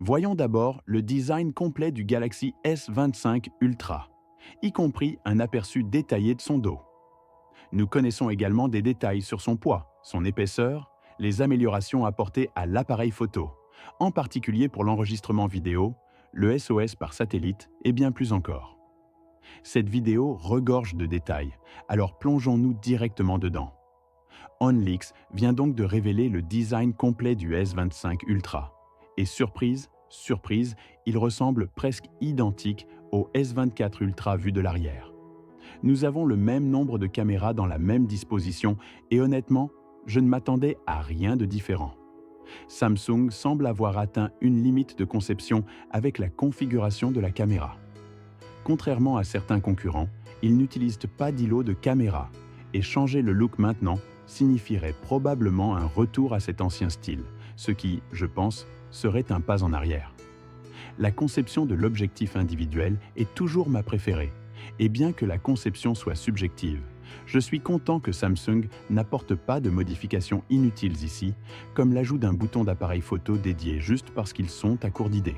Voyons d'abord le design complet du Galaxy S25 Ultra, y compris un aperçu détaillé de son dos. Nous connaissons également des détails sur son poids, son épaisseur, les améliorations apportées à l'appareil photo, en particulier pour l'enregistrement vidéo, le SOS par satellite et bien plus encore. Cette vidéo regorge de détails, alors plongeons-nous directement dedans. OnLeaks vient donc de révéler le design complet du S25 Ultra. Et surprise, surprise, il ressemble presque identique au S24 Ultra vu de l'arrière. Nous avons le même nombre de caméras dans la même disposition et honnêtement, je ne m'attendais à rien de différent. Samsung semble avoir atteint une limite de conception avec la configuration de la caméra. Contrairement à certains concurrents, ils n'utilisent pas d'îlot de caméra et changer le look maintenant signifierait probablement un retour à cet ancien style, ce qui, je pense, serait un pas en arrière. La conception de l'objectif individuel est toujours ma préférée, et bien que la conception soit subjective, je suis content que Samsung n'apporte pas de modifications inutiles ici, comme l'ajout d'un bouton d'appareil photo dédié juste parce qu'ils sont à court d'idées.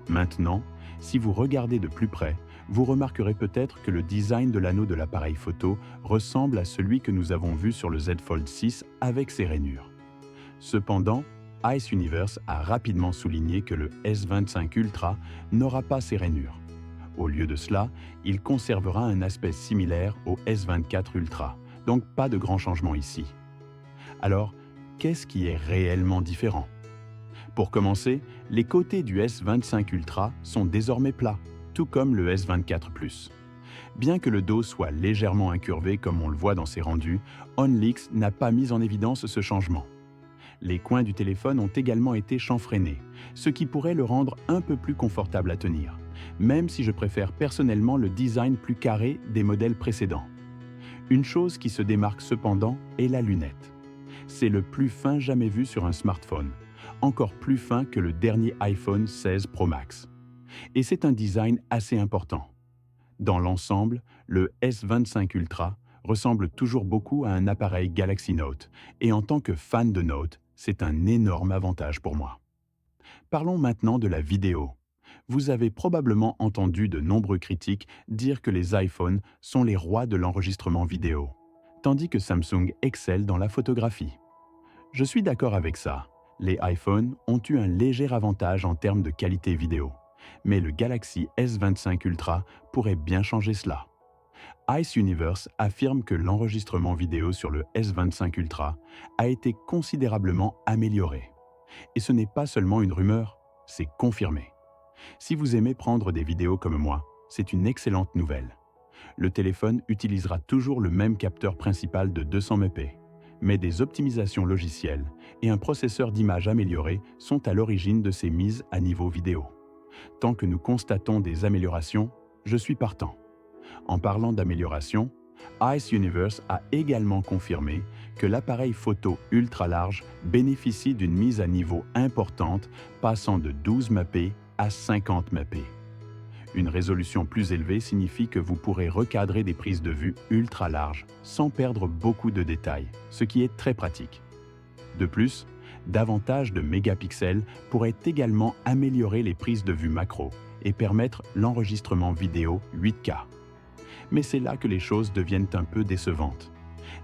Maintenant, si vous regardez de plus près, vous remarquerez peut-être que le design de l'anneau de l'appareil photo ressemble à celui que nous avons vu sur le Z Fold 6 avec ses rainures. Cependant, Ice Universe a rapidement souligné que le S25 Ultra n'aura pas ces rainures. Au lieu de cela, il conservera un aspect similaire au S24 Ultra, donc pas de grand changement ici. Alors, qu'est-ce qui est réellement différent ? Pour commencer, les côtés du S25 Ultra sont désormais plats, tout comme le S24 Plus. Bien que le dos soit légèrement incurvé comme on le voit dans ses rendus, OnLeaks n'a pas mis en évidence ce changement. Les coins du téléphone ont également été chanfreinés, ce qui pourrait le rendre un peu plus confortable à tenir, même si je préfère personnellement le design plus carré des modèles précédents. Une chose qui se démarque cependant est la lunette. C'est le plus fin jamais vu sur un smartphone, encore plus fin que le dernier iPhone 16 Pro Max. Et c'est un design assez important. Dans l'ensemble, le S25 Ultra ressemble toujours beaucoup à un appareil Galaxy Note, et en tant que fan de Note, c'est un énorme avantage pour moi. Parlons maintenant de la vidéo. Vous avez probablement entendu de nombreux critiques dire que les iPhones sont les rois de l'enregistrement vidéo, tandis que Samsung excelle dans la photographie. Je suis d'accord avec ça. Les iPhones ont eu un léger avantage en termes de qualité vidéo, mais le Galaxy S25 Ultra pourrait bien changer cela. Ice Universe affirme que l'enregistrement vidéo sur le S25 Ultra a été considérablement amélioré. Et ce n'est pas seulement une rumeur, c'est confirmé. Si vous aimez prendre des vidéos comme moi, c'est une excellente nouvelle. Le téléphone utilisera toujours le même capteur principal de 200 mp, mais des optimisations logicielles et un processeur d'image amélioré sont à l'origine de ces mises à niveau vidéo. Tant que nous constatons des améliorations, je suis partant. En parlant d'amélioration, Ice Universe a également confirmé que l'appareil photo ultra large bénéficie d'une mise à niveau importante, passant de 12 mp à 50 mp. Une résolution plus élevée signifie que vous pourrez recadrer des prises de vue ultra larges sans perdre beaucoup de détails, ce qui est très pratique. De plus, davantage de mégapixels pourraient également améliorer les prises de vue macro et permettre l'enregistrement vidéo 8K. Mais c'est là que les choses deviennent un peu décevantes.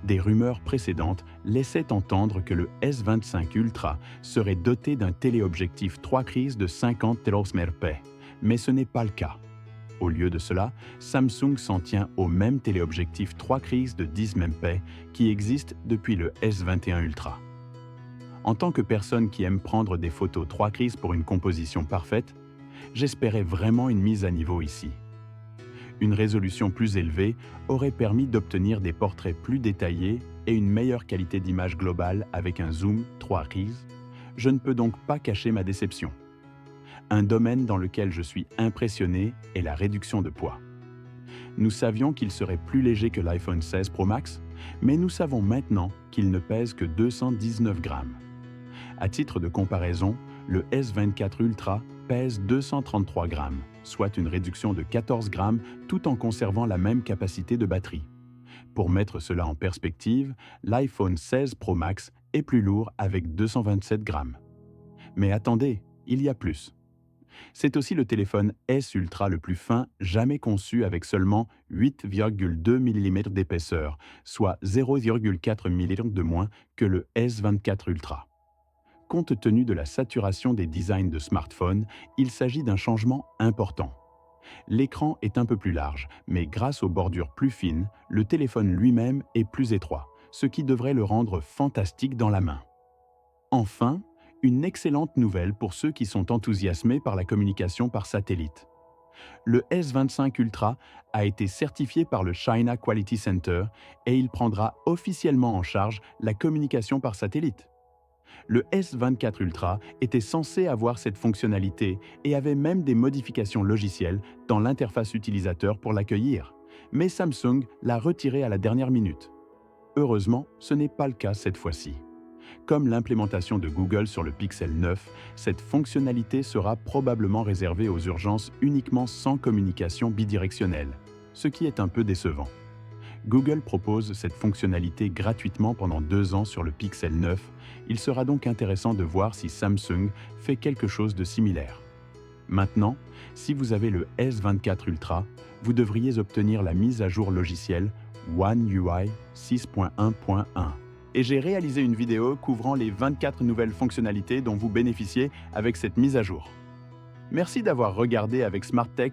Des rumeurs précédentes laissaient entendre que le S25 Ultra serait doté d'un téléobjectif 3 crises de 50 mp, mais ce n'est pas le cas. Au lieu de cela, Samsung s'en tient au même téléobjectif 3 crises de 10 mp qui existe depuis le S21 Ultra. En tant que personne qui aime prendre des photos 3 crises pour une composition parfaite, j'espérais vraiment une mise à niveau ici. Une résolution plus élevée aurait permis d'obtenir des portraits plus détaillés et une meilleure qualité d'image globale avec un zoom 3 crises. Je ne peux donc pas cacher ma déception. Un domaine dans lequel je suis impressionné est la réduction de poids. Nous savions qu'il serait plus léger que l'iPhone 16 Pro Max, mais nous savons maintenant qu'il ne pèse que 219 grammes. À titre de comparaison, le S24 Ultra pèse 233 grammes, soit une réduction de 14 grammes tout en conservant la même capacité de batterie. Pour mettre cela en perspective, l'iPhone 16 Pro Max est plus lourd avec 227 grammes. Mais attendez, il y a plus. C'est aussi le téléphone S Ultra le plus fin jamais conçu avec seulement 8,2 mm d'épaisseur, soit 0,4 mm de moins que le S24 Ultra. Compte tenu de la saturation des designs de smartphones, il s'agit d'un changement important. L'écran est un peu plus large, mais grâce aux bordures plus fines, le téléphone lui-même est plus étroit, ce qui devrait le rendre fantastique dans la main. Enfin, une excellente nouvelle pour ceux qui sont enthousiasmés par la communication par satellite. Le S25 Ultra a été certifié par le China Quality Center et il prendra officiellement en charge la communication par satellite. Le S24 Ultra était censé avoir cette fonctionnalité et avait même des modifications logicielles dans l'interface utilisateur pour l'accueillir, mais Samsung l'a retiré à la dernière minute. Heureusement, ce n'est pas le cas cette fois-ci. Comme l'implémentation de Google sur le Pixel 9, cette fonctionnalité sera probablement réservée aux urgences uniquement sans communication bidirectionnelle, ce qui est un peu décevant. Google propose cette fonctionnalité gratuitement pendant 2 ans sur le Pixel 9. Il sera donc intéressant de voir si Samsung fait quelque chose de similaire. Maintenant, si vous avez le S24 Ultra, vous devriez obtenir la mise à jour logicielle One UI 6.1.1. Et j'ai réalisé une vidéo couvrant les 24 nouvelles fonctionnalités dont vous bénéficiez avec cette mise à jour. Merci d'avoir regardé avec Smart Tech